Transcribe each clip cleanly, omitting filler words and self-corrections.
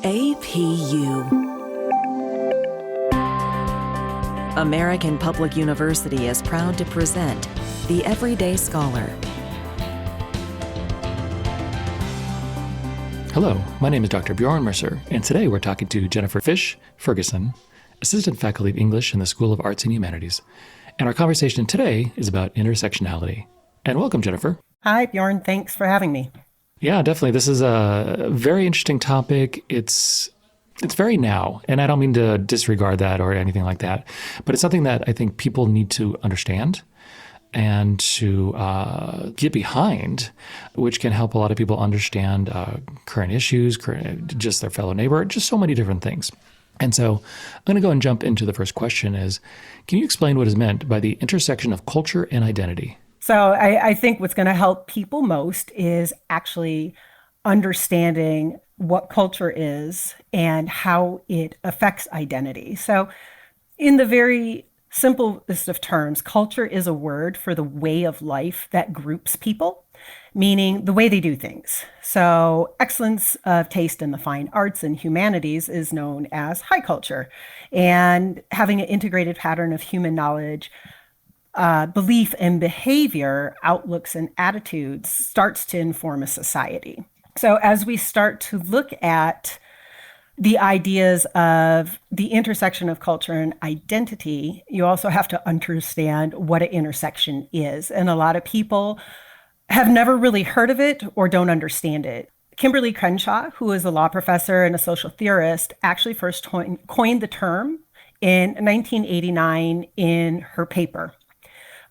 APU. American Public University is proud to present The Everyday Scholar. Hello, my name is Dr. Bjorn Mercer, and today we're talking to Jennifer Fisch-Ferguson, Assistant Faculty of English in the School of Arts and Humanities. And our conversation today is about intersectionality. And welcome, Jennifer. Hi, Bjorn. Thanks for having me. Yeah, definitely. This is a very interesting topic. It's very now, and I don't mean to disregard that or anything like that, but it's something that I think people need to understand and to get behind, which can help a lot of people understand current issues, just their fellow neighbor, just so many different things. And so I'm going to go and jump into the first question is, can you explain what is meant by the intersection of culture and identity? So I think what's going to help people most is actually understanding what culture is and how it affects identity. So in the very simplest of terms, culture is a word for the way of life that groups people, meaning the way they do things. So excellence of taste in the fine arts and humanities is known as high culture. And having an integrated pattern of human knowledge, belief and behavior, outlooks and attitudes starts to inform a society. So as we start to look at the ideas of the intersection of culture and identity, you also have to understand what an intersection is. And a lot of people have never really heard of it or don't understand it. Kimberly Crenshaw, who is a law professor and a social theorist, actually first coined the term in 1989 in her paper,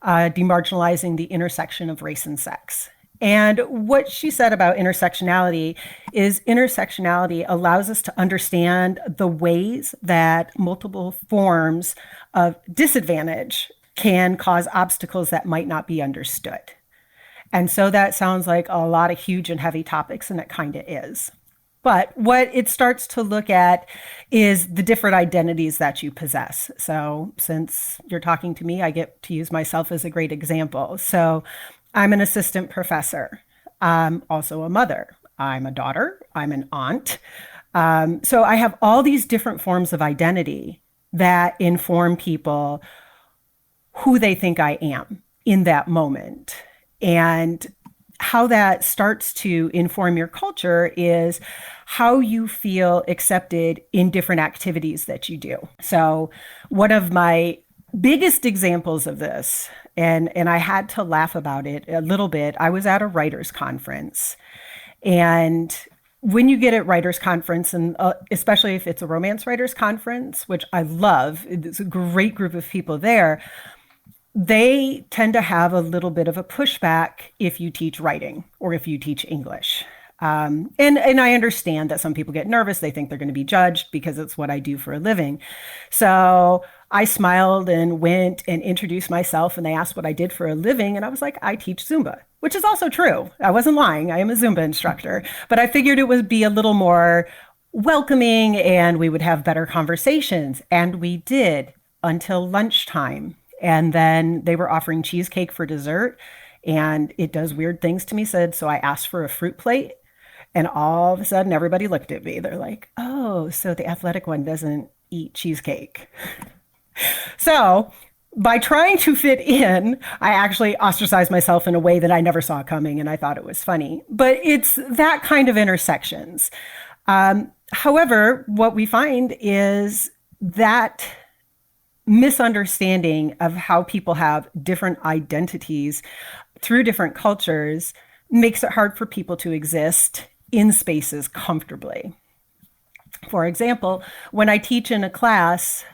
Demarginalizing the Intersection of Race and Sex. And what she said about intersectionality is intersectionality allows us to understand the ways that multiple forms of disadvantage can cause obstacles that might not be understood. And so that sounds like a lot of huge and heavy topics, and it kind of is. But what it starts to look at is the different identities that you possess. So since you're talking to me, I get to use myself as a great example. So I'm an assistant professor. I'm also a mother. I'm a daughter. I'm an aunt. So I have all these different forms of identity that inform people who they think I am in that moment. And how that starts to inform your culture is how you feel accepted in different activities that you do. So one of my biggest examples of this, and I had to laugh about it a little bit, I was at a writers' conference. And when you get at writers' conference, and especially if it's a romance writers' conference, which I love, it's a great group of people there, they tend to have a little bit of a pushback if you teach writing or if you teach English. And I understand that some people get nervous. They think they're going to be judged because it's what I do for a living. So I smiled and went and introduced myself, and they asked what I did for a living. And I was like, I teach Zumba, which is also true. I wasn't lying. I am a Zumba instructor, but I figured it would be a little more welcoming and we would have better conversations. And we did until lunchtime. And then they were offering cheesecake for dessert, and it does weird things to me. So I asked for a fruit plate, and all of a sudden everybody looked at me. They're like, oh, so the athletic one doesn't eat cheesecake. So by trying to fit in, I actually ostracized myself in a way that I never saw coming, and I thought it was funny. But it's that kind of intersections. However, what we find is that misunderstanding of how people have different identities through different cultures makes it hard for people to exist in spaces comfortably. For example, when I teach in a class,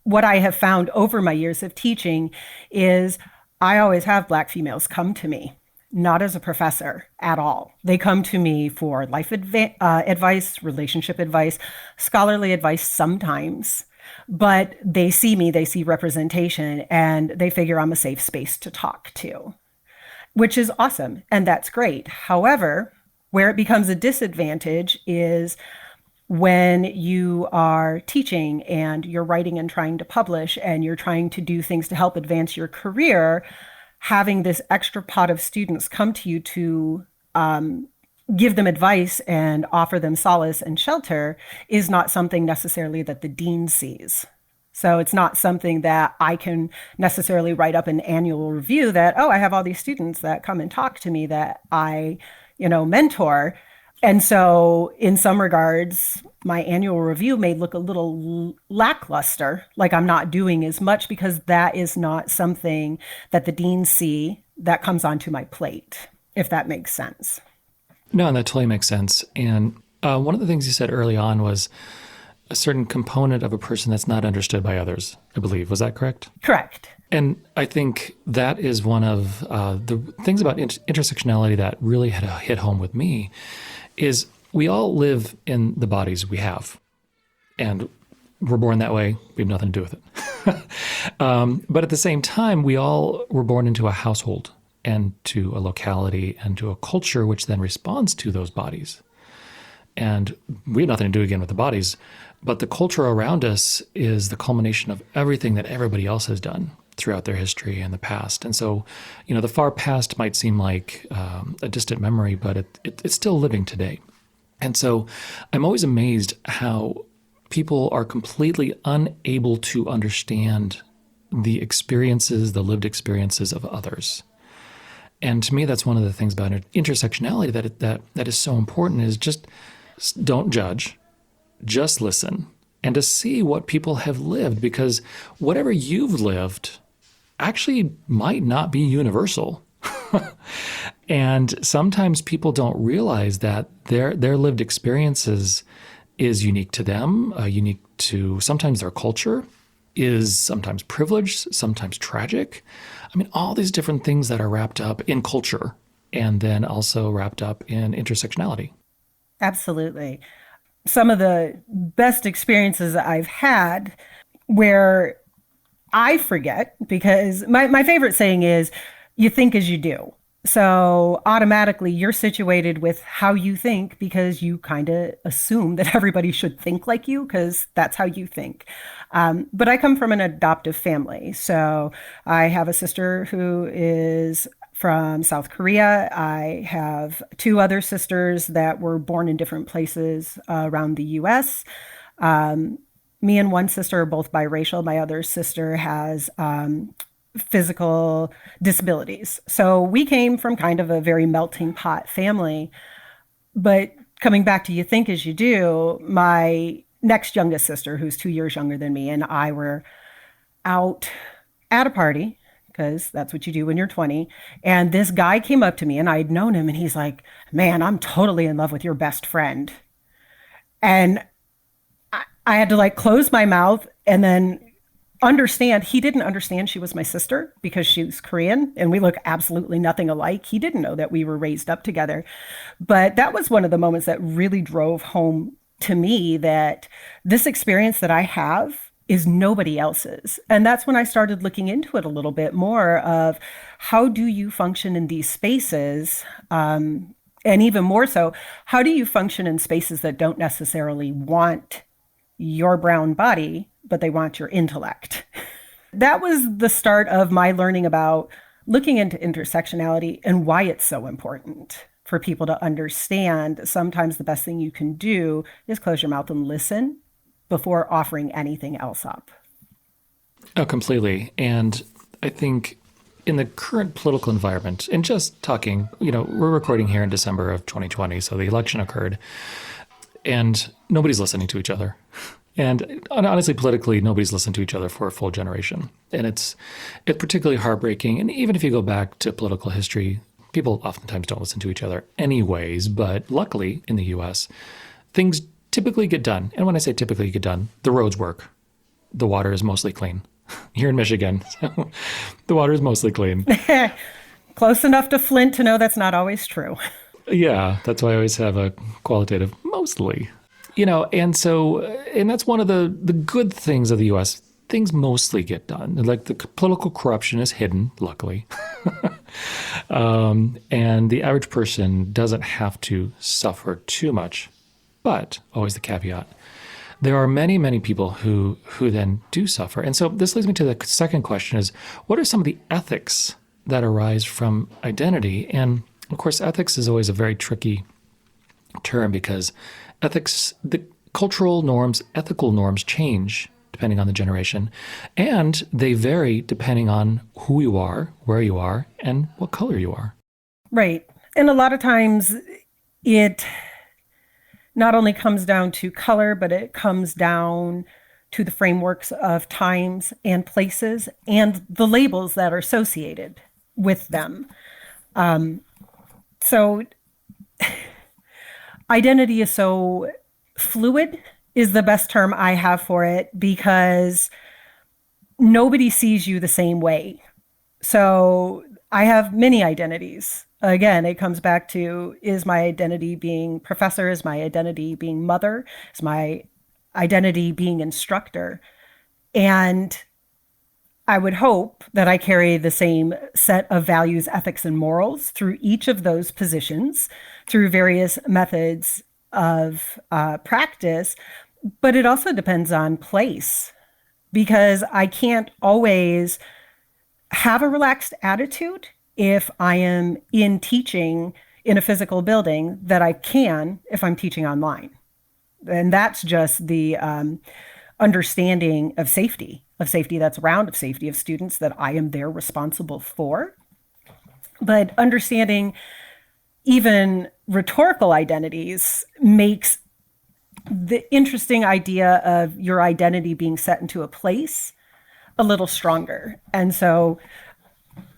what I have found over my years of teaching is I always have Black females come to me, not as a professor at all. They come to me for life advice, relationship advice, scholarly advice sometimes, but they see me, they see representation, and they figure I'm a safe space to talk to, which is awesome, and that's great. However, where it becomes a disadvantage is when you are teaching and you're writing and trying to publish and you're trying to do things to help advance your career, having this extra pot of students come to you to give them advice and offer them solace and shelter is not something necessarily that the dean sees. So it's not something that I can necessarily write up an annual review that, oh, I have all these students that come and talk to me that I, mentor. And so in some regards, my annual review may look a little lackluster, like I'm not doing as much, because that is not something that the deans see that comes onto my plate, if that makes sense. No, and that totally makes sense. And one of the things you said early on was a certain component of a person that's not understood by others, I believe. Was that correct? Correct. And I think that is one of the things about intersectionality that really had hit home with me is we all live in the bodies we have. And we're born that way. We have nothing to do with it. But at the same time, we all were born into a household and to a locality and to a culture which then responds to those bodies. And we have nothing to do again with the bodies, but the culture around us is the culmination of everything that everybody else has done throughout their history and the past. And so, the far past might seem like a distant memory, but it's still living today. And so I'm always amazed how people are completely unable to understand the experiences, the lived experiences of others. And to me, that's one of the things about intersectionality that is so important is just don't judge, just listen, and to see what people have lived, because whatever you've lived actually might not be universal. And sometimes people don't realize that their lived experiences is unique to them, unique to sometimes their culture, is sometimes privileged, sometimes tragic. I mean, all these different things that are wrapped up in culture and then also wrapped up in intersectionality. Absolutely. Some of the best experiences I've had where I forget, because my favorite saying is, you think as you do. So automatically you're situated with how you think because you kind of assume that everybody should think like you because that's how you think. But I come from an adoptive family. So I have a sister who is from South Korea. I have two other sisters that were born in different places around the US. Me and one sister are both biracial. My other sister has physical disabilities. So we came from kind of a very melting pot family. But coming back to you think as you do, my next youngest sister, who's 2 years younger than me, and I were out at a party, because that's what you do when you're 20. And this guy came up to me, and I'd known him, and he's like, man, I'm totally in love with your best friend. And I had to close my mouth and then understand he didn't understand she was my sister because she's Korean and we look absolutely nothing alike. He didn't know that we were raised up together. But that was one of the moments that really drove home to me that this experience that I have is nobody else's. And that's when I started looking into it a little bit more of how do you function in these spaces? And even more so, how do you function in spaces that don't necessarily want your brown body, but they want your intellect? That was the start of my learning about looking into intersectionality and why it's so important for people to understand. Sometimes the best thing you can do is close your mouth and listen before offering anything else up. Oh, completely. And I think in the current political environment, and just talking, we're recording here in December of 2020, so the election occurred, and nobody's listening to each other. And honestly, politically, nobody's listened to each other for a full generation. And it's particularly heartbreaking. And even if you go back to political history, people oftentimes don't listen to each other anyways. But luckily, in the U.S., things typically get done. And when I say typically get done, the roads work. The water is mostly clean. Here in Michigan, the water is mostly clean. Close enough to Flint to know that's not always true. Yeah, that's why I always have a qualitative mostly. And that's one of the good things of the U.S. Things mostly get done. Like the political corruption is hidden, luckily. And the average person doesn't have to suffer too much. But, always the caveat, there are many, many people who then do suffer. And so this leads me to the second question is, what are some of the ethics that arise from identity? And of course, ethics is always a very tricky term because the cultural norms, ethical norms change depending on the generation, and they vary depending on who you are, where you are, and what color you are. Right. And a lot of times it not only comes down to color, but it comes down to the frameworks of times and places and the labels that are associated with them. So identity is so fluid is the best term I have for it, because nobody sees you the same way. So I have many identities. Again, it comes back to, is my identity being professor? Is my identity being mother? Is my identity being instructor? And I would hope that I carry the same set of values, ethics, and morals through each of those positions, through various methods of practice. But it also depends on place, because I can't always have a relaxed attitude if I am in teaching in a physical building that I can if I'm teaching online. And that's just the understanding of safety that's around, of safety of students that I am there responsible for. But understanding even rhetorical identities makes the interesting idea of your identity being set into a place a little stronger. And so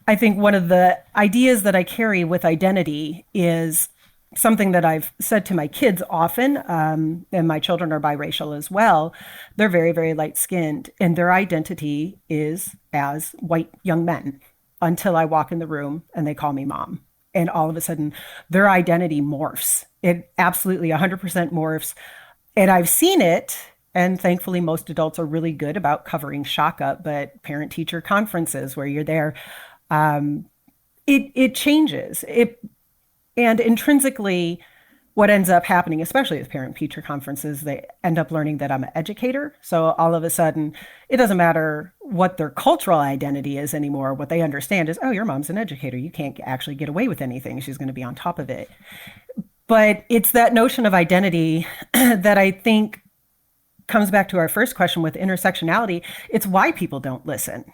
I think one of the ideas that I carry with identity is something that I've said to my kids often, and my children are biracial as well. They're very, very light-skinned, and their identity is as white young men until I walk in the room and they call me mom. And all of a sudden, their identity morphs. It absolutely 100% morphs. And I've seen it, and thankfully most adults are really good about covering shock up, but parent-teacher conferences where you're there, it changes. And intrinsically, what ends up happening, especially with parent-teacher conferences, they end up learning that I'm an educator. So all of a sudden, it doesn't matter what their cultural identity is anymore. What they understand is, oh, your mom's an educator. You can't actually get away with anything. She's going to be on top of it. But it's that notion of identity that I think comes back to our first question with intersectionality. It's why people don't listen.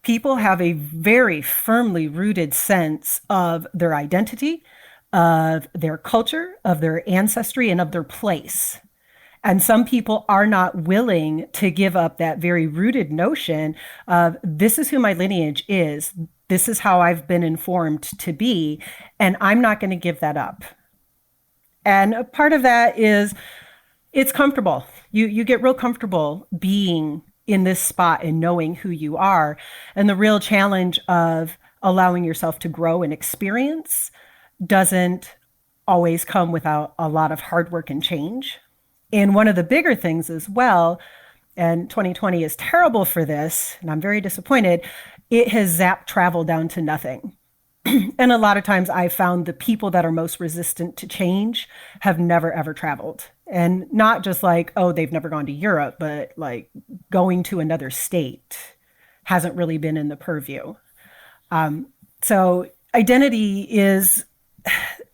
People have a very firmly rooted sense of their identity, of their culture, of their ancestry, and of their place. And some people are not willing to give up that very rooted notion of, this is who my lineage is, this is how I've been informed to be, and I'm not going to give that up. And a part of that is, it's comfortable. You get real comfortable being in this spot and knowing who you are. And the real challenge of allowing yourself to grow and experience doesn't always come without a lot of hard work and change. And one of the bigger things as well, and 2020 is terrible for this, and I'm very disappointed, it has zapped travel down to nothing. And a lot of times I found the people that are most resistant to change have never, ever traveled. And not just like, oh, they've never gone to Europe, but like going to another state hasn't really been in the purview. So identity is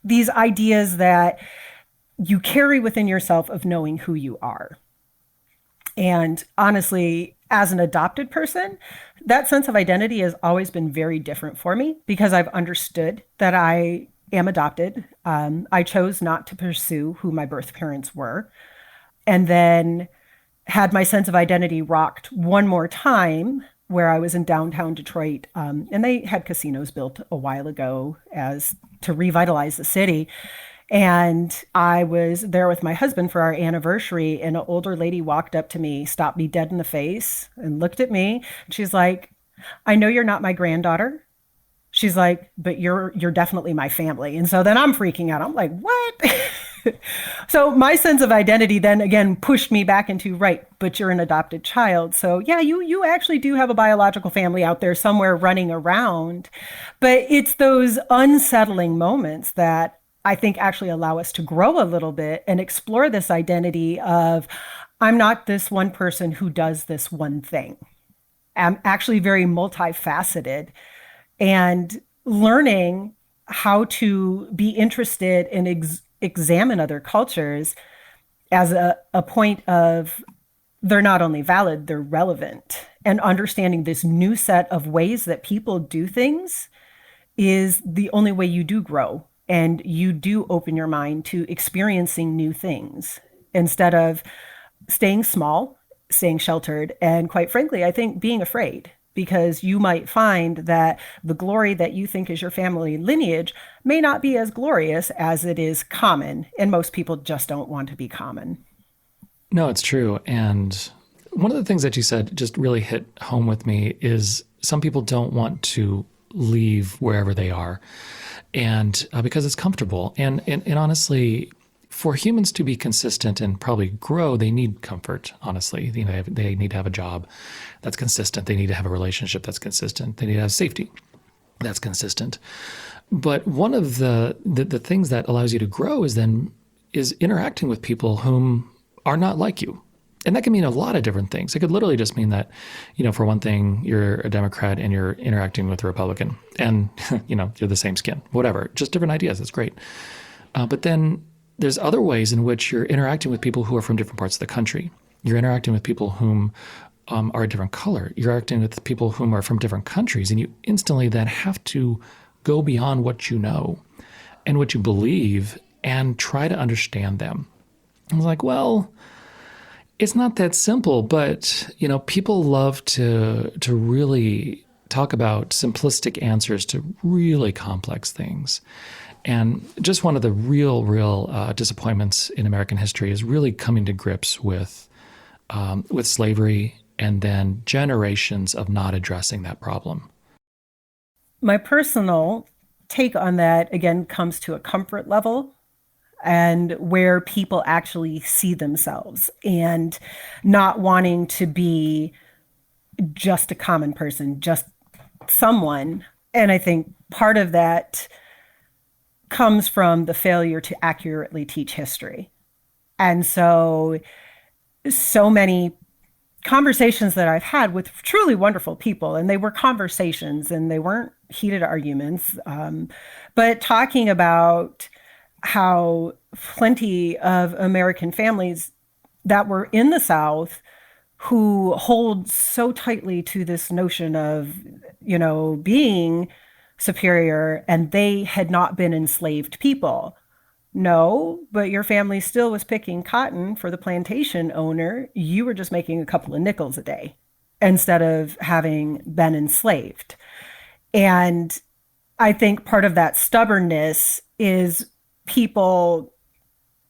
these ideas that you carry within yourself of knowing who you are. And honestly, as an adopted person, that sense of identity has always been very different for me because I've understood that I am adopted. I chose not to pursue who my birth parents were, and then had my sense of identity rocked one more time where I was in downtown Detroit, and they had casinos built a while ago as to revitalize the city. And I was there with my husband for our anniversary, and an older lady walked up to me, stopped me dead in the face, and looked at me. She's like, "I know you're not my granddaughter." She's like, "But you're definitely my family." And so then I'm freaking out. I'm like, what? So my sense of identity then again pushed me back into, right, but you're an adopted child. So yeah, you actually do have a biological family out there somewhere running around. But it's those unsettling moments that I think actually allow us to grow a little bit and explore this identity of, I'm not this one person who does this one thing. I'm actually very multifaceted, and learning how to be interested in examine other cultures as a point of they're not only valid, they're relevant. And understanding this new set of ways that people do things is the only way you do grow and you do open your mind to experiencing new things instead of staying small, staying sheltered, and quite frankly, I think being afraid, because you might find that the glory that you think is your family lineage may not be as glorious as it is common, and most people just don't want to be common. No, it's true. And one of the things that you said just really hit home with me is some people don't want to leave wherever they are, and because it's comfortable. And honestly, for humans to be consistent and probably grow, they need comfort. Honestly, they need to have a job that's consistent. They need to have a relationship that's consistent. They need to have safety that's consistent. But one of the things that allows you to grow is interacting with people whom are not like you. And that can mean a lot of different things. It could literally just mean that, for one thing, you're a Democrat and you're interacting with a Republican and, you're the same skin, whatever, just different ideas. That's great. But then there's other ways in which you're interacting with people who are from different parts of the country. You're interacting with people whom are a different color. You're interacting with people whom are from different countries. And you instantly then have to go beyond what you know and what you believe and try to understand them. I was like, well, it's not that simple, but people love to really talk about simplistic answers to really complex things. And just one of the real disappointments in American history is really coming to grips with slavery and then generations of not addressing that problem. My personal take on that, again, comes to a comfort level and where people actually see themselves and not wanting to be just a common person, just someone. And I think part of that comes from the failure to accurately teach history. And so many conversations that I've had with truly wonderful people, and they were conversations and they weren't heated arguments, but talking about how plenty of American families that were in the South who hold so tightly to this notion of, being superior, and they had not been enslaved people. No, but your family still was picking cotton for the plantation owner. You were just making a couple of nickels a day instead of having been enslaved. And I think part of that stubbornness is people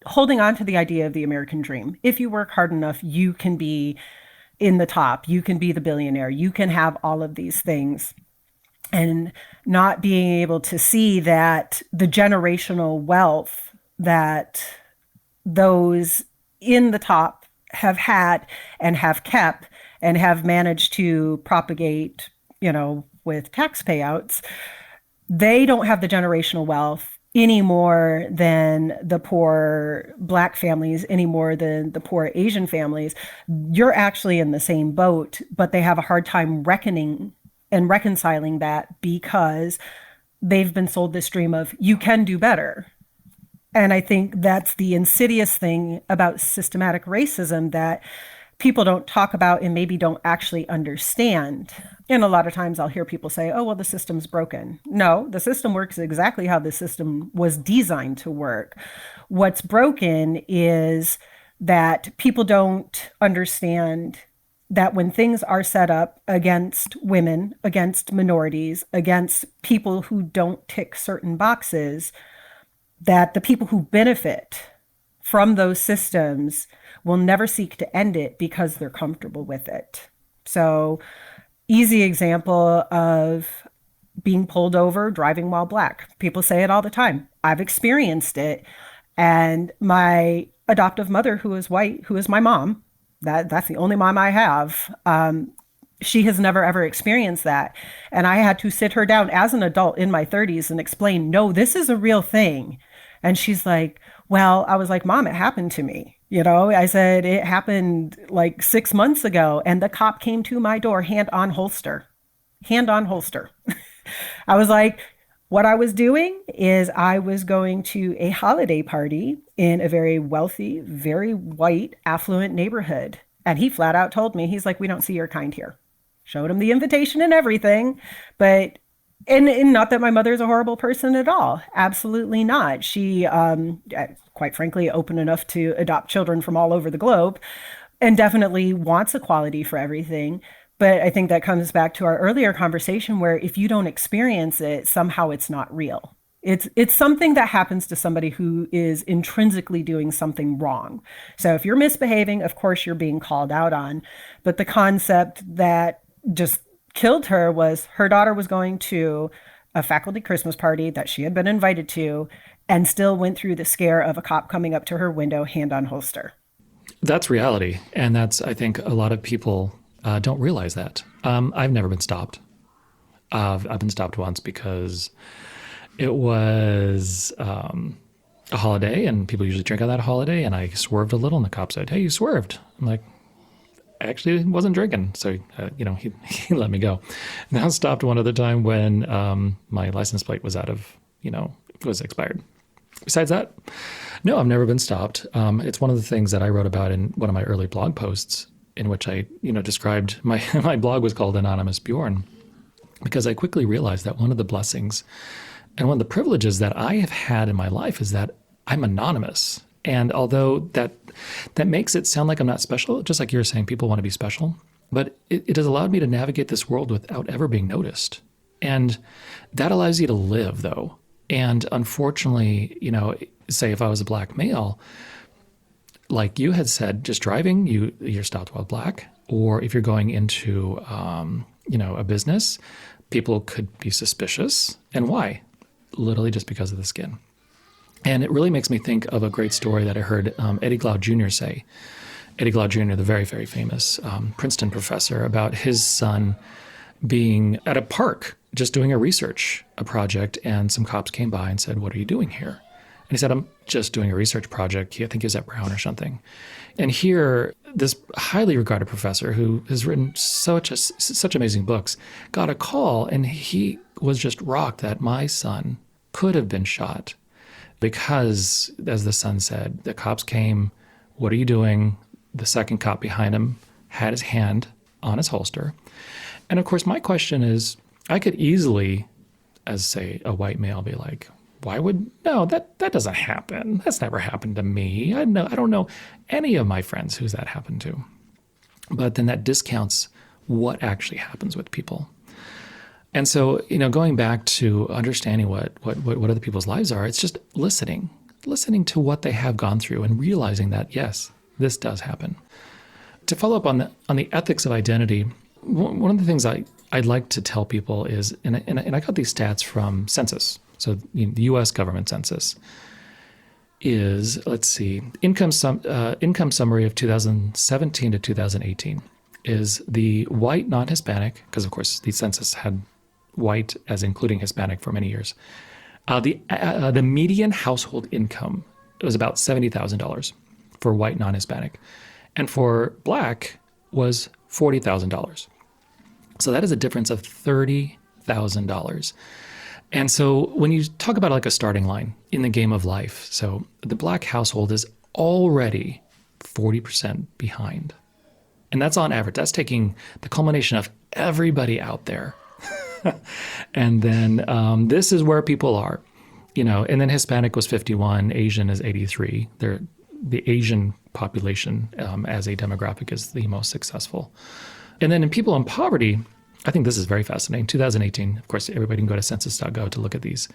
holding on to the idea of the American dream. If you work hard enough, you can be in the top, you can be the billionaire, you can have all of these things. And not being able to see that the generational wealth that those in the top have had and have kept and have managed to propagate, with tax payouts, they don't have the generational wealth any more than the poor Black families, any more than the poor Asian families. You're actually in the same boat, but they have a hard time reckoning and reconciling that because they've been sold this dream of you can do better. And I think that's the insidious thing about systematic racism that people don't talk about and maybe don't actually understand. And a lot of times I'll hear people say, oh, well, the system's broken. No, the system works exactly how the system was designed to work. What's broken is that people don't understand that when things are set up against women, against minorities, against people who don't tick certain boxes, that the people who benefit from those systems will never seek to end it because they're comfortable with it. So, easy example of being pulled over driving while Black. People say it all the time. I've experienced it. And my adoptive mother, who is white, who is my mom, that's the only mom I have. She has never, ever experienced that. And I had to sit her down as an adult in my 30s and explain, no, this is a real thing. And she's like, well, I was like, Mom, it happened to me. I said, it happened like 6 months ago. And the cop came to my door, hand on holster. I was like, What I was doing is I was going to a holiday party in a very wealthy, very white, affluent neighborhood. And he flat out told me, he's like, we don't see your kind here. Showed him the invitation and everything. But, and not that my mother's a horrible person at all. Absolutely not. She, quite frankly, open enough to adopt children from all over the globe and definitely wants equality for everything. But I think that comes back to our earlier conversation where if you don't experience it, somehow it's not real. It's something that happens to somebody who is intrinsically doing something wrong. So if you're misbehaving, of course you're being called out on. But the concept that just killed her was her daughter was going to a faculty Christmas party that she had been invited to and still went through the scare of a cop coming up to her window, hand on holster. That's reality. And that's, I think, a lot of people don't realize that. I've never been stopped. I've been stopped once because it was a holiday and people usually drink on that holiday. And I swerved a little and the cop said, "Hey, you swerved." I'm like, "I actually wasn't drinking." So, he let me go. And I was stopped one other time when my license plate was was expired. Besides that, no, I've never been stopped. It's one of the things that I wrote about in one of my early blog posts, in which I, described my blog was called Anonymous Bjorn, because I quickly realized that one of the blessings and one of the privileges that I have had in my life is that I'm anonymous. And although that makes it sound like I'm not special, just like you were saying, people want to be special, but it has allowed me to navigate this world without ever being noticed. And that allows you to live, though. And unfortunately, say if I was a black male, like you had said, just driving, you're stopped while black. Or if you're going into, a business, people could be suspicious. And why? Literally just because of the skin. And it really makes me think of a great story that I heard Eddie Glaude Jr. say. Eddie Glaude Jr., the very, very famous Princeton professor, about his son being at a park just doing a project, and some cops came by and said, "What are you doing here?" And he said, "I'm just doing a research project." I think he was at Brown or something. And here, this highly regarded professor who has written such amazing books got a call, and he was just rocked that my son could have been shot because, as the son said, the cops came, "What are you doing?" The second cop behind him had his hand on his holster. And of course, my question is, I could easily, as say a white male, be like, that doesn't happen. That's never happened to me. I don't know any of my friends who's that happened to. But then that discounts what actually happens with people. And so, going back to understanding what other people's lives are, it's just listening to what they have gone through and realizing that, yes, this does happen. To follow up on the ethics of identity, one of the things I'd like to tell people is, and I got these stats from census. So the U.S. government census is, let's see, income summary of 2017 to 2018 is the white non-Hispanic, because of course the census had white as including Hispanic for many years. The median household income was about $70,000 for white non-Hispanic, and for black was $40,000. So that is a difference of $30,000. And so when you talk about like a starting line in the game of life, so the black household is already 40% behind. And that's on average. That's taking the culmination of everybody out there. And then this is where people are, and then Hispanic was 51, Asian is 83. The Asian population as a demographic is the most successful. And then in people in poverty, I think this is very fascinating. 2018, of course, everybody can go to census.gov to look at these.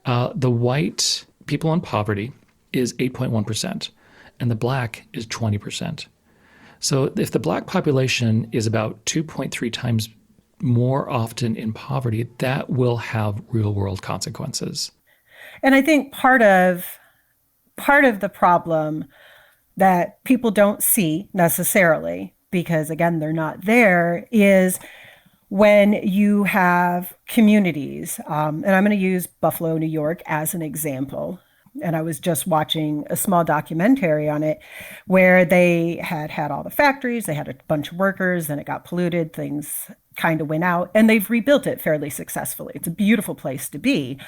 The white people in poverty is 8.1%, and the black is 20%. So if the black population is about 2.3 times more often in poverty, that will have real world consequences. And I think part of the problem that people don't see necessarily, because again, they're not there, is when you have communities, and I'm going to use Buffalo, New York as an example. And I was just watching a small documentary on it where they had all the factories, they had a bunch of workers, then it got polluted, things kind of went out, and they've rebuilt it fairly successfully. It's a beautiful place to be.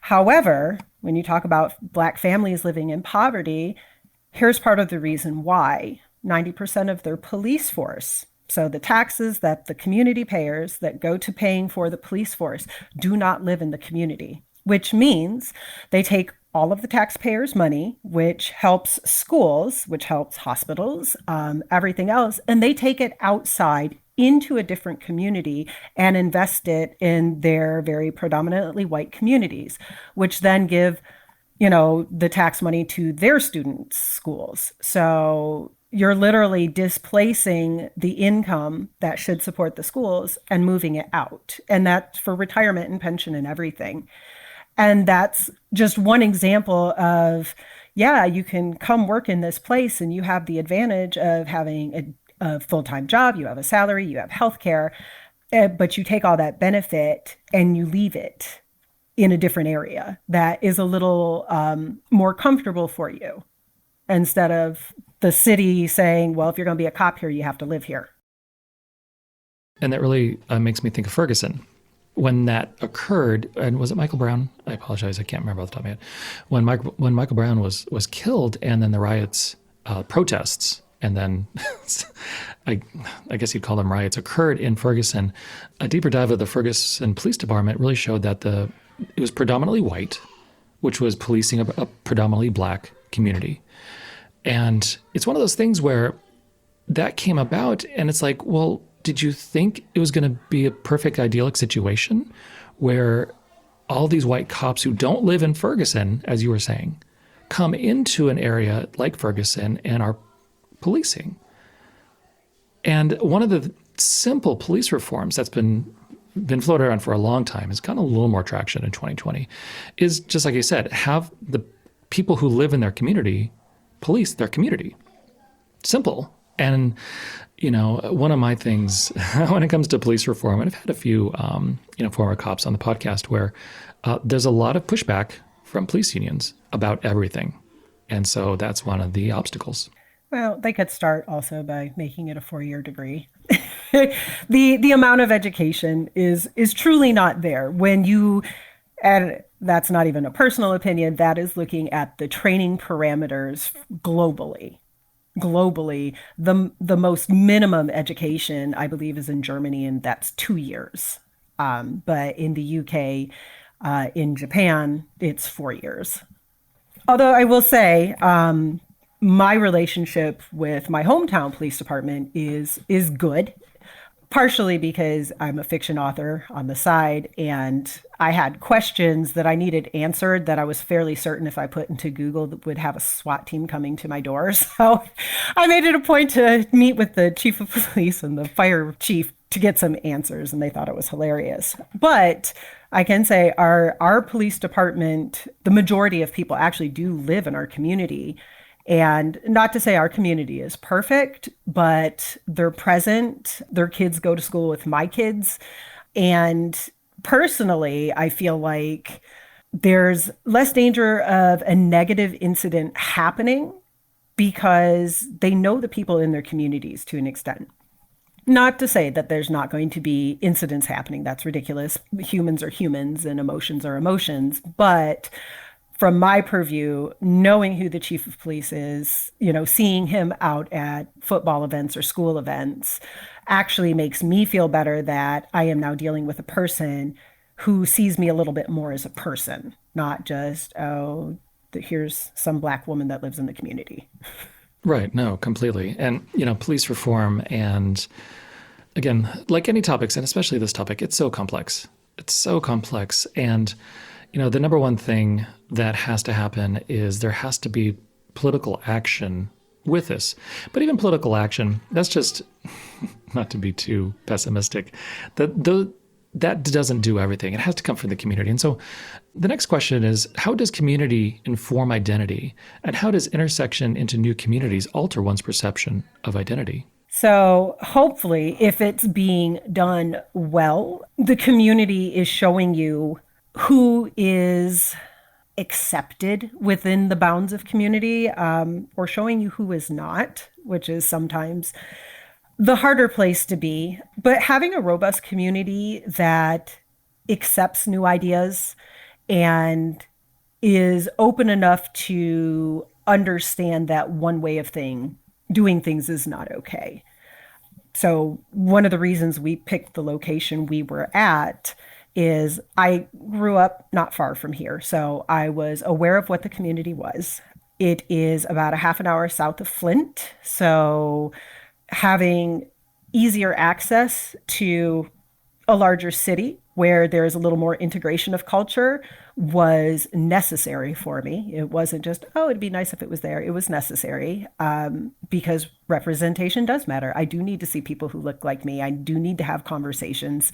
However, when you talk about Black families living in poverty, here's part of the reason why. 90% of their police force, so the taxes that the community payers that go to paying for the police force, do not live in the community, which means they take all of the taxpayers' money, which helps schools, which helps hospitals, everything else, and they take it outside into a different community and invest it in their very predominantly white communities, which then give, the tax money to their students' schools. So you're literally displacing the income that should support the schools and moving it out. And that's for retirement and pension and everything. And that's just one example of, you can come work in this place and you have the advantage of having a full-time job, you have a salary, you have healthcare, but you take all that benefit and you leave it in a different area that is a little more comfortable for you, instead of the city saying, well, if you're going to be a cop here, you have to live here. And that really makes me think of Ferguson. When that occurred, and was it Michael Brown? I apologize, I can't remember off the top of my head. When Michael Brown was killed, and then the riots, protests, and then I guess you'd call them riots, occurred in Ferguson. A deeper dive of the Ferguson Police Department really showed that it was predominantly white, which was policing a predominantly Black community. And it's one of those things where that came about, and it's like, well, did you think it was going to be a perfect idyllic situation where all these white cops who don't live in Ferguson, as you were saying, come into an area like Ferguson and are policing? And one of the simple police reforms that's been floated around for a long time, has gotten a little more traction in 2020, is just like you said, have the people who live in their community police their community. Simple. And one of my things when it comes to police reform, and I've had a few, former cops on the podcast where there's a lot of pushback from police unions about everything. And so that's one of the obstacles. Well, they could start also by making it a 4-year degree. The amount of education is truly not there when you, and that's not even a personal opinion, that is looking at the training parameters globally. The most minimum education, I believe, is in Germany, and that's 2 years. But in the UK, in Japan, it's 4 years. Although I will say, my relationship with my hometown police department is good, partially because I'm a fiction author on the side, and I had questions that I needed answered that I was fairly certain if I put into Google that would have a SWAT team coming to my door. So I made it a point to meet with the chief of police and the fire chief to get some answers, and they thought it was hilarious. But I can say our police department, the majority of people actually do live in our community. And not to say our community is perfect, but they're present. Their kids go to school with my kids. And personally, I feel like there's less danger of a negative incident happening because they know the people in their communities to an extent. Not to say that there's not going to be incidents happening. That's ridiculous. Humans are humans and emotions are emotions. But from my purview, knowing who the chief of police is, seeing him out at football events or school events actually makes me feel better that I am now dealing with a person who sees me a little bit more as a person, not just, here's some Black woman that lives in the community. Right. No, completely. And, police reform, and again, like any topics, and especially this topic, it's so complex. And the number one thing that has to happen is there has to be political action with this. But even political action, that's just, not to be too pessimistic, that doesn't do everything. It has to come from the community. And so the next question is, how does community inform identity? And how does intersection into new communities alter one's perception of identity? So hopefully, if it's being done well, the community is showing you who is accepted within the bounds of community, or showing you who is not, which is sometimes the harder place to be. But having a robust community that accepts new ideas and is open enough to understand that one way of doing things is not okay. So one of the reasons we picked the location we were at is I grew up not far from here. So I was aware of what the community was. It is about a half an hour south of Flint. So having easier access to a larger city where there's a little more integration of culture was necessary for me. It wasn't just, oh, it'd be nice if it was there. It was necessary because representation does matter. I do need to see people who look like me. I do need to have conversations.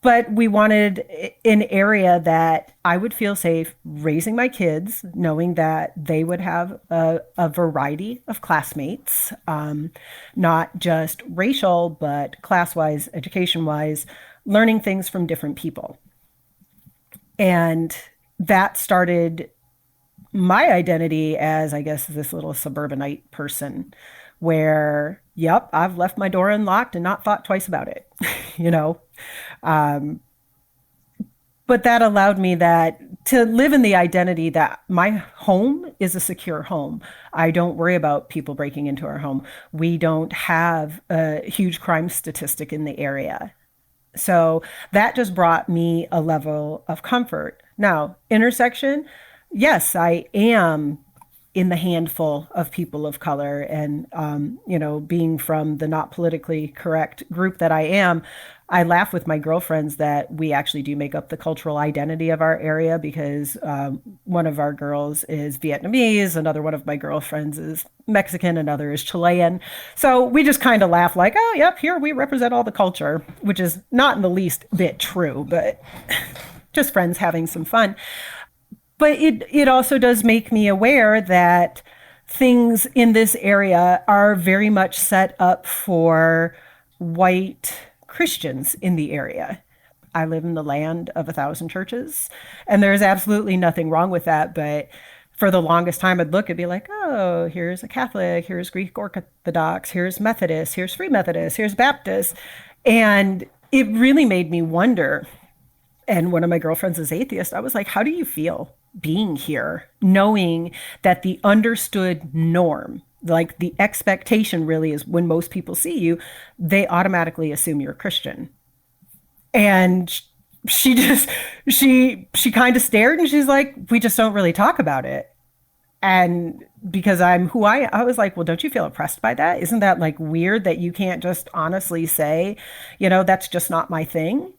But we wanted an area that I would feel safe raising my kids, knowing that they would have a variety of classmates, not just racial, but class-wise, education-wise, learning things from different people. And that started my identity as, I guess, this little suburbanite person where, yep, I've left my door unlocked and not thought twice about it, you know? But that allowed me to live in the identity that my home is a secure home. I don't worry about people breaking into our home. We don't have a huge crime statistic in the area. So that just brought me a level of comfort. Now, intersection, yes, I am in the handful of people of color, and being from the not politically correct group that I am, I laugh with my girlfriends that we actually do make up the cultural identity of our area because one of our girls is Vietnamese, another one of my girlfriends is Mexican, another is Chilean. So we just kind of laugh like, oh, yep, here we represent all the culture, which is not in the least bit true, but just friends having some fun. But it also does make me aware that things in this area are very much set up for white Christians in the area. I live in the land of 1,000 churches, and there's absolutely nothing wrong with that. But for the longest time, I'd look and be like, oh, here's a Catholic, here's Greek Orthodox, here's Methodist, here's Free Methodist, here's Baptist. And it really made me wonder. And one of my girlfriends is atheist. I was like, how do you feel being here, knowing that the understood norm, like the expectation really is when most people see you, they automatically assume you're a Christian. And she kind of stared and she's like, we just don't really talk about it. And because I'm who I was like, well, don't you feel oppressed by that? Isn't that like weird that you can't just honestly say, that's just not my thing?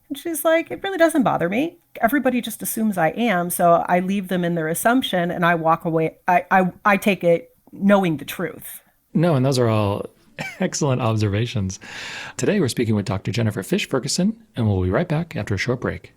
And she's like, it really doesn't bother me. Everybody just assumes I am. So I leave them in their assumption and I walk away. I take it knowing the truth. No, and those are all excellent observations. Today we're speaking with Dr. Jennifer Fisch-Ferguson, and we'll be right back after a short break.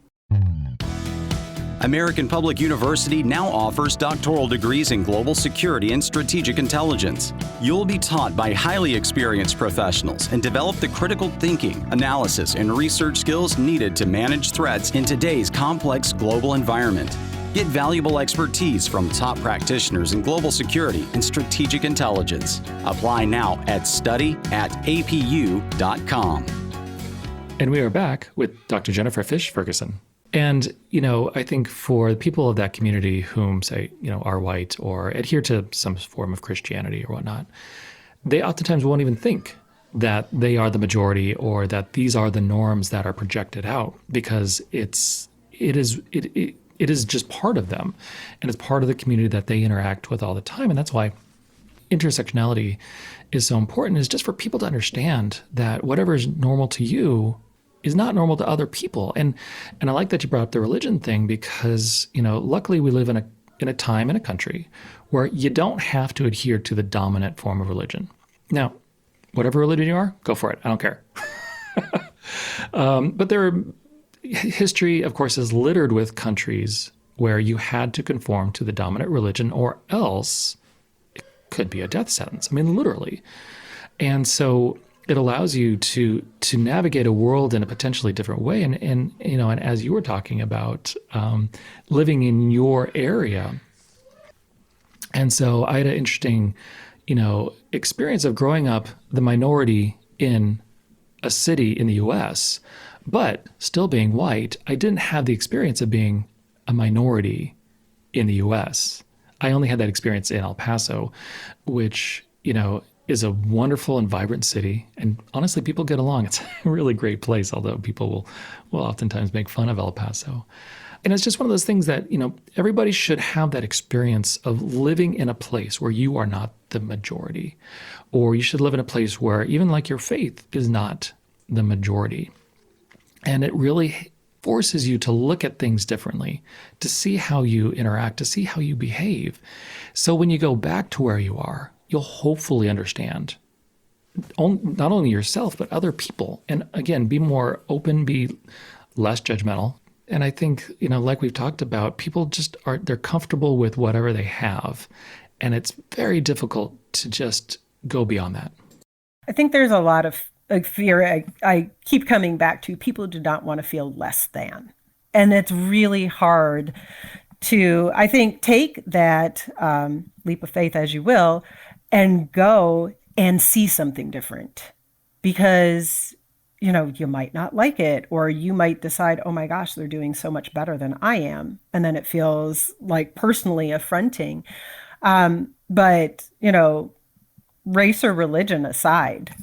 American Public University now offers doctoral degrees in global security and strategic intelligence. You'll be taught by highly experienced professionals and develop the critical thinking, analysis, and research skills needed to manage threats in today's complex global environment. Get valuable expertise from top practitioners in global security and strategic intelligence. Apply now at study@apu.com. And we are back with Dr. Jennifer Fisch-Ferguson. And, I think for people of that community whom say, are white or adhere to some form of Christianity or whatnot, they oftentimes won't even think that they are the majority or that these are the norms that are projected out because it is just part of them. And it's part of the community that they interact with all the time. And that's why intersectionality is so important, is just for people to understand that whatever is normal to you is not normal to other people. And I like that you brought up the religion thing because, luckily we live in a time in a country where you don't have to adhere to the dominant form of religion. Now, whatever religion you are, go for it. I don't care. But history, of course, is littered with countries where you had to conform to the dominant religion or else it could be a death sentence. I mean, literally. And so it allows you to navigate a world in a potentially different way. And as you were talking about living in your area. And so I had an interesting, experience of growing up the minority in a city in the US, but still being white, I didn't have the experience of being a minority in the US. I only had that experience in El Paso, which, is a wonderful and vibrant city. And honestly, people get along. It's a really great place, although people will oftentimes make fun of El Paso. And it's just one of those things that, everybody should have that experience of living in a place where you are not the majority, or you should live in a place where even like your faith is not the majority. And it really forces you to look at things differently, to see how you interact, to see how you behave. So when you go back to where you are, you'll hopefully understand not only yourself, but other people. And again, be more open, be less judgmental. And I think, like we've talked about, people just they're comfortable with whatever they have. And it's very difficult to just go beyond that. I think there's a lot of fear. I keep coming back to people do not want to feel less than. And it's really hard to, I think, take that leap of faith, as you will, and go and see something different. Because you might not like it, or you might decide, oh my gosh, they're doing so much better than I am. And then it feels like personally affronting. But, race or religion aside,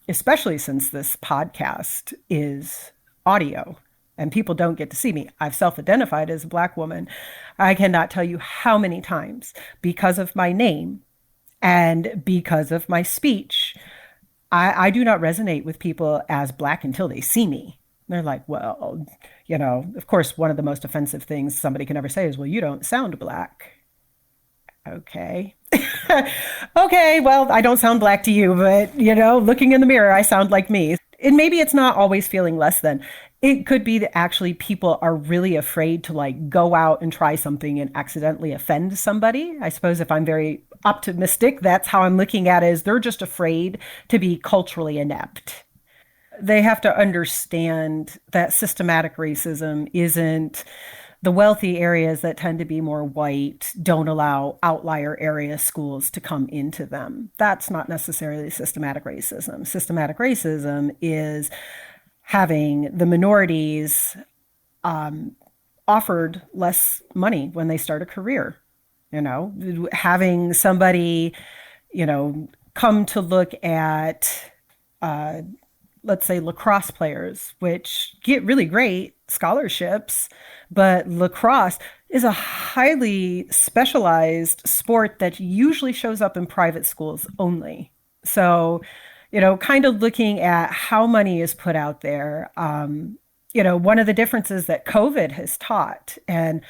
especially since this podcast is audio and people don't get to see me. I've self-identified as a Black woman. I cannot tell you how many times, because of my name and because of my speech, I do not resonate with people as Black until they see me. They're like, well, of course, one of the most offensive things somebody can ever say is, well, you don't sound Black. Okay. Okay, well, I don't sound Black to you, but, looking in the mirror, I sound like me. And maybe it's not always feeling less than. It could be that actually people are really afraid to go out and try something and accidentally offend somebody. I suppose if I'm very optimistic, that's how I'm looking at it, is they're just afraid to be culturally inept. They have to understand that systematic racism isn't the wealthy areas that tend to be more white don't allow outlier area schools to come into them. That's not necessarily systematic racism. Systematic racism is having the minorities offered less money when they start a career. Having somebody, come to look at, let's say, lacrosse players, which get really great scholarships, but lacrosse is a highly specialized sport that usually shows up in private schools only. So, kind of looking at how money is put out there. One of the differences that COVID has taught, and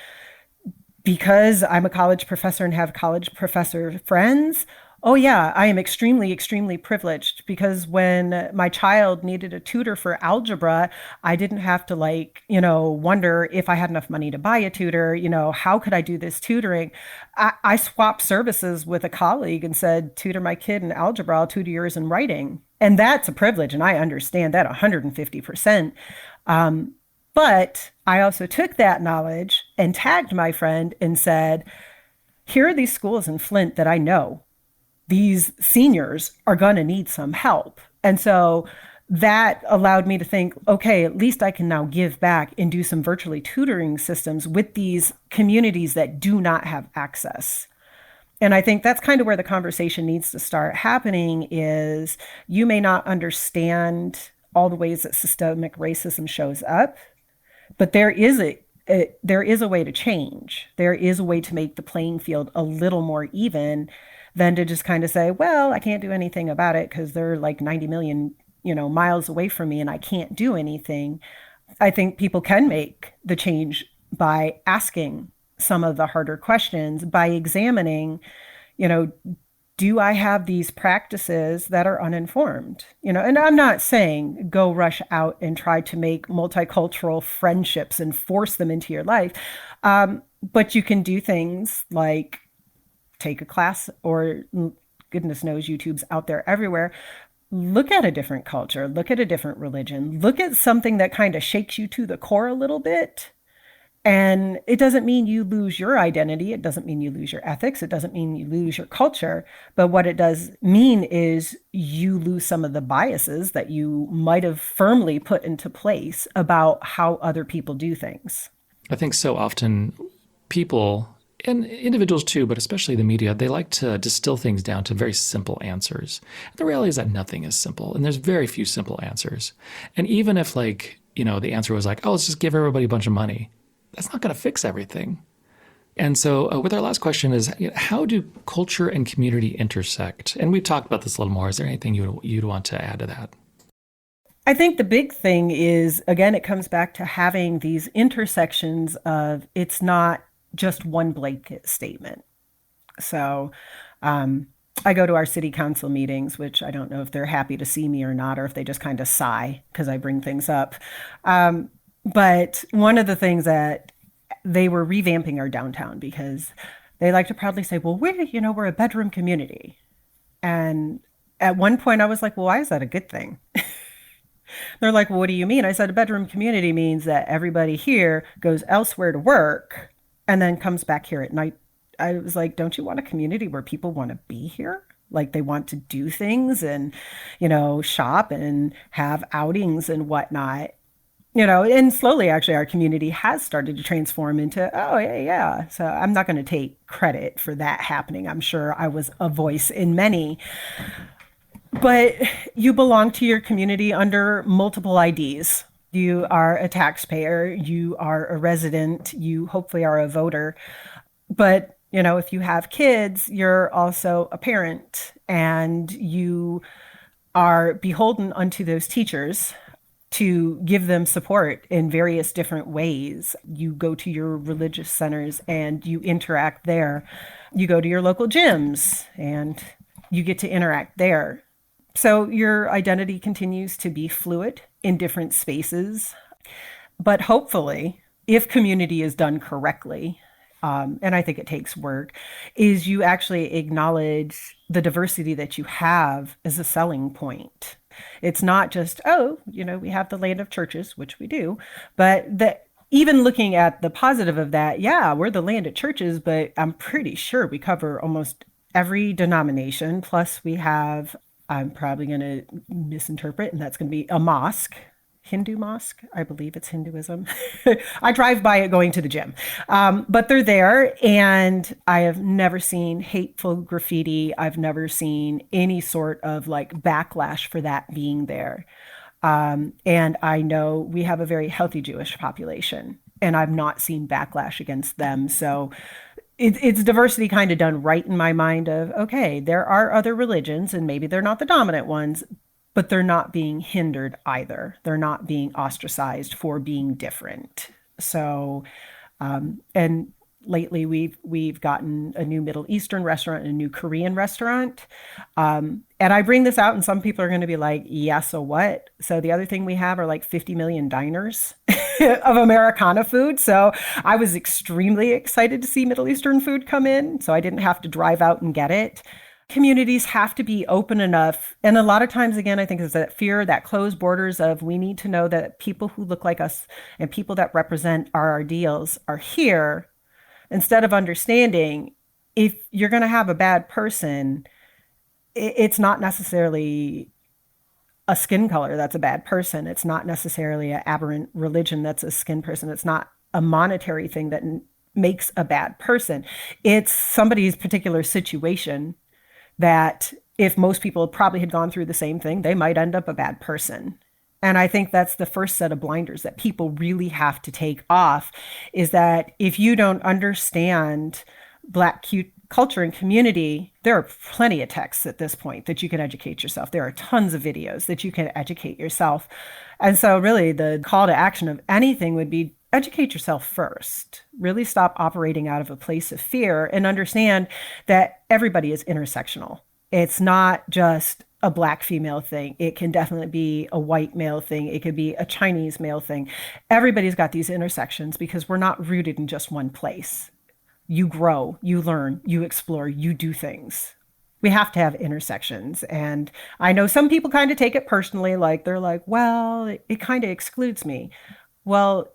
because I'm a college professor and have college professor friends, oh yeah, I am extremely, extremely privileged, because when my child needed a tutor for algebra, I didn't have to wonder if I had enough money to buy a tutor, how could I do this tutoring? I swapped services with a colleague and said, tutor my kid in algebra, I'll tutor yours in writing. And that's a privilege. And I understand that 150%. But I also took that knowledge and tagged my friend and said, here are these schools in Flint that I know these seniors are going to need some help. And so that allowed me to think, okay, at least I can now give back and do some virtually tutoring systems with these communities that do not have access. And I think that's kind of where the conversation needs to start happening, is you may not understand all the ways that systemic racism shows up, but there is a way to change. There is a way to make the playing field a little more even than to just kind of say, well, I can't do anything about it because they're like 90 million, miles away from me and I can't do anything. I think people can make the change by asking some of the harder questions, by examining, do I have these practices that are uninformed? And I'm not saying go rush out and try to make multicultural friendships and force them into your life. But you can do things like take a class, or goodness knows, YouTube's out there everywhere. Look at a different culture, look at a different religion, look at something that kind of shakes you to the core a little bit, And it doesn't mean you lose your identity. It doesn't mean you lose your ethics. It doesn't mean you lose your culture. But what it does mean is you lose some of the biases that you might have firmly put into place about how other people do things. I think so often people, and individuals too, but especially the media, they like to distill things down to very simple answers. The reality is that nothing is simple, and there's very few simple answers. And even if the answer was like, oh, let's just give everybody a bunch of money, that's not going to fix everything. And so with our last question is, how do culture and community intersect? And we've talked about this a little more. Is there anything you'd want to add to that? I think the big thing is, again, it comes back to having these intersections of it's not just one blanket statement. So I go to our city council meetings, which I don't know if they're happy to see me or not, or if they just kind of sigh because I bring things up. But one of the things that they were revamping our downtown because they like to proudly say, well, we're a bedroom community. And at one point I was like, well, why is that a good thing? They're like, well, what do you mean? I said, a bedroom community means that everybody here goes elsewhere to work and then comes back here at night. I was like, don't you want a community where people want to be here? Like they want to do things and, shop and have outings and whatnot. And slowly, actually, our community has started to transform into, oh, yeah. So I'm not going to take credit for that happening. I'm sure I was a voice in many. But you belong to your community under multiple IDs. You are a taxpayer. You are a resident. You hopefully are a voter. But, if you have kids, you're also a parent. And you are beholden unto those teachers to give them support in various different ways. You go to your religious centers and you interact there. You go to your local gyms and you get to interact there. So your identity continues to be fluid in different spaces. But hopefully, if community is done correctly, and I think it takes work, is you actually acknowledge the diversity that you have as a selling point. It's not just, we have the land of churches, which we do, but that even looking at the positive of that, yeah, we're the land of churches, but I'm pretty sure we cover almost every denomination. Plus we have, I'm probably going to misinterpret, and that's going to be a mosque. Hindu mosque. I believe it's Hinduism. I drive by it going to the gym. But they're there, and I have never seen hateful graffiti. I've never seen any sort of backlash for that being there. And I know we have a very healthy Jewish population, and I've not seen backlash against them. So it's diversity kind of done right in my mind of, okay, there are other religions, and maybe they're not the dominant ones, but they're not being hindered either. They're not being ostracized for being different. So, and lately we've gotten a new Middle Eastern restaurant and a new Korean restaurant. And I bring this out and some people are going to be like, yeah, so what? So the other thing we have are 50 million diners of Americana food. So I was extremely excited to see Middle Eastern food come in. So I didn't have to drive out and get it. Communities have to be open enough. And a lot of times, again, I think is that fear, that closed borders of we need to know that people who look like us and people that represent our ideals are here, instead of understanding if you're going to have a bad person, it's not necessarily a skin color that's a bad person. It's not necessarily an aberrant religion that's a skin person. It's not a monetary thing that makes a bad person. It's somebody's particular situation that if most people probably had gone through the same thing, they might end up a bad person. And I think that's the first set of blinders that people really have to take off, is that if you don't understand Black culture and community, there are plenty of texts at this point that you can educate yourself. There are tons of videos that you can educate yourself. And so really the call to action of anything would be educate yourself first. Really stop operating out of a place of fear and understand that everybody is intersectional. It's not just a Black female thing. It can definitely be a white male thing. It could be a Chinese male thing. Everybody's got these intersections because we're not rooted in just one place. You grow, you learn, you explore, you do things. We have to have intersections. And I know some people kind of take it personally, like they're like, well, it kind of excludes me. Well,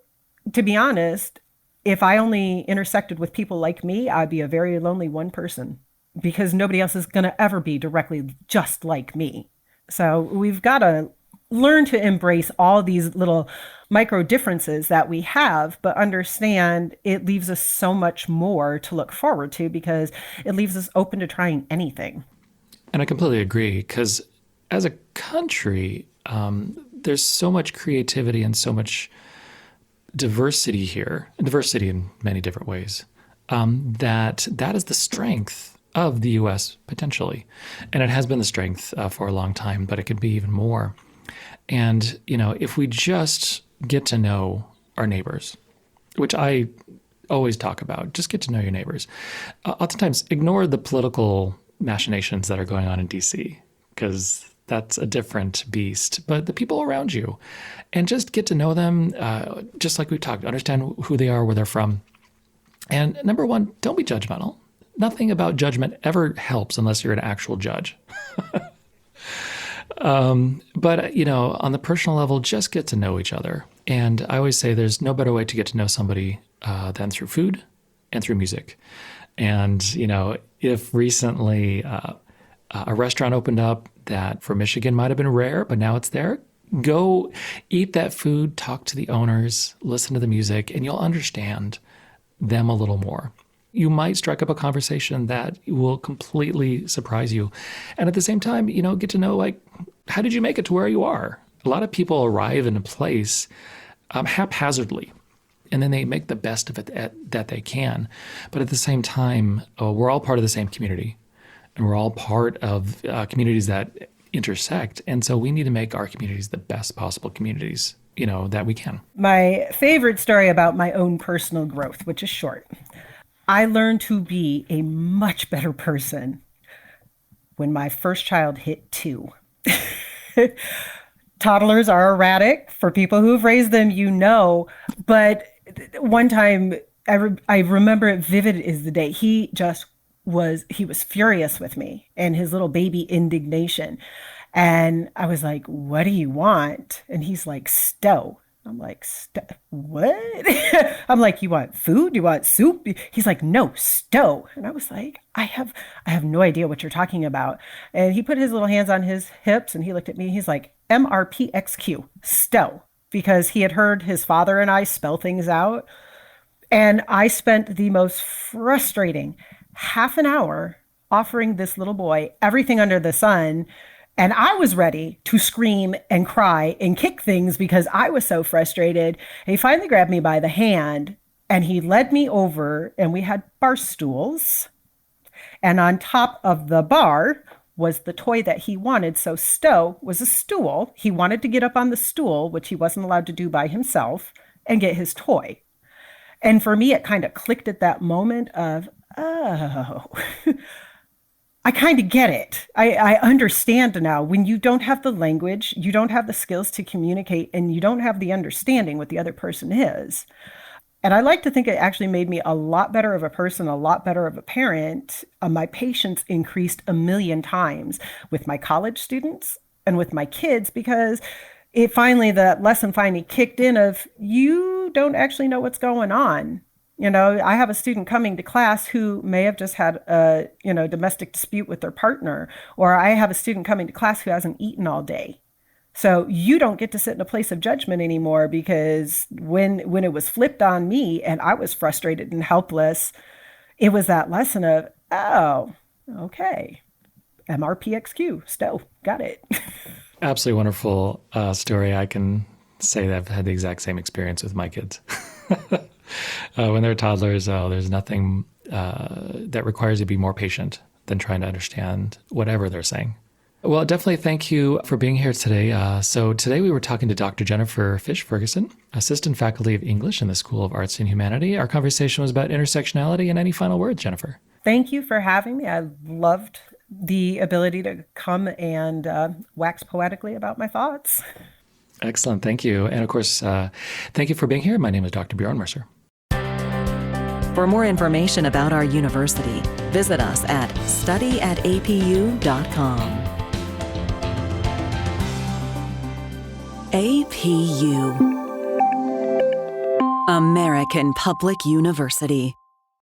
to be honest, if I only intersected with people like me, I'd be a very lonely one person because nobody else is going to ever be directly just like me. So we've got to learn to embrace all these little micro differences that we have, but understand it leaves us so much more to look forward to because it leaves us open to trying anything. And I completely agree, because as a country, there's so much creativity and so much diversity here, diversity in many different ways, that is the strength of the U.S. potentially. And it has been the strength for a long time, but it could be even more. And, if we just get to know our neighbors, which I always talk about, just get to know your neighbors. Oftentimes ignore the political machinations that are going on in D.C., because that's a different beast, but the people around you, and just get to know them, just like we talked, understand who they are, where they're from. And number one, don't be judgmental. Nothing about judgment ever helps unless you're an actual judge. But, on the personal level, just get to know each other. And I always say there's no better way to get to know somebody than through food and through music. And, if recently a restaurant opened up that for Michigan might have been rare, but now it's there, go eat that food, talk to the owners, listen to the music, and you'll understand them a little more. You might strike up a conversation that will completely surprise you. And at the same time, get to know, how did you make it to where you are? A lot of people arrive in a place haphazardly, and then they make the best of it that they can. But at the same time, we're all part of the same community, and we're all part of communities that intersect. And so we need to make our communities the best possible communities, that we can. My favorite story about my own personal growth, which is short. I learned to be a much better person when my first child hit 2. Toddlers are erratic. For people who've raised them, but one time I remember it vivid as the day. He was furious with me and his little baby indignation. And I was like, what do you want? And he's like, stow. I'm like, what? I'm like, you want food? You want soup? He's like, no, stow. And I was like, I have no idea what you're talking about. And he put his little hands on his hips and he looked at me. He's like, MRPXQ, stow, because he had heard his father and I spell things out. And I spent the most frustrating half an hour offering this little boy everything under the sun. And I was ready to scream and cry and kick things because I was so frustrated. And he finally grabbed me by the hand and he led me over, and we had bar stools. And on top of the bar was the toy that he wanted. So stow was a stool. He wanted to get up on the stool, which he wasn't allowed to do by himself, and get his toy. And for me, it kind of clicked at that moment of, oh, I kind of get it. I understand now. When you don't have the language, you don't have the skills to communicate, and you don't have the understanding what the other person is. And I like to think it actually made me a lot better of a person, a lot better of a parent. My patience increased 1,000,000 times with my college students and with my kids, because that lesson finally kicked in of, you don't actually know what's going on. I have a student coming to class who may have just had a, domestic dispute with their partner, or I have a student coming to class who hasn't eaten all day. So you don't get to sit in a place of judgment anymore, because when it was flipped on me and I was frustrated and helpless, it was that lesson of, oh, okay, MRPXQ, stow, got it. Absolutely wonderful story. I can say that I've had the exact same experience with my kids. When they're toddlers, there's nothing that requires you to be more patient than trying to understand whatever they're saying. Well, definitely thank you for being here today. So today we were talking to Dr. Jennifer Fisch-Ferguson, Assistant Faculty of English in the School of Arts and Humanity. Our conversation was about intersectionality. And any final words, Jennifer? Thank you for having me. I loved the ability to come and wax poetically about my thoughts. Excellent. Thank you. And of course, thank you for being here. My name is Dr. Bjorn Mercer. For more information about our university, visit us at studyatapu.com. APU, American Public University.